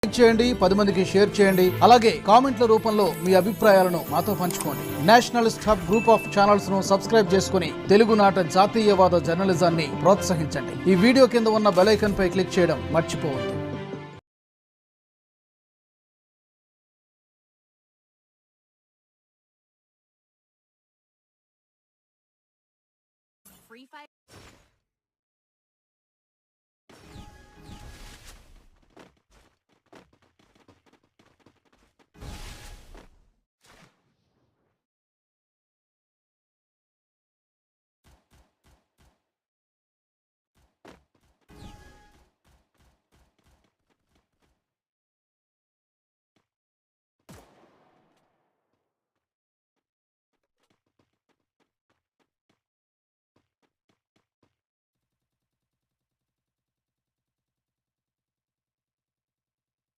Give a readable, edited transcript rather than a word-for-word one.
Like చేయండి, 10 మందికి share చేయండి. అలాగే కామెంట్ల రూపంలో మీ అభిప్రాయాలను మాతో పంచుకోండి. Nationalist hub group of channels ను సబ్స్క్రైబ్ చేసుకుని తెలుగునాట జాతీయవాద జర్నలిజాన్ని ప్రోత్సహించండి. ఈ వీడియో కింద ఉన్న బెల్ ఐకాన్ పై క్లిక్ చేయడం మర్చిపోవద్దు. Free Fire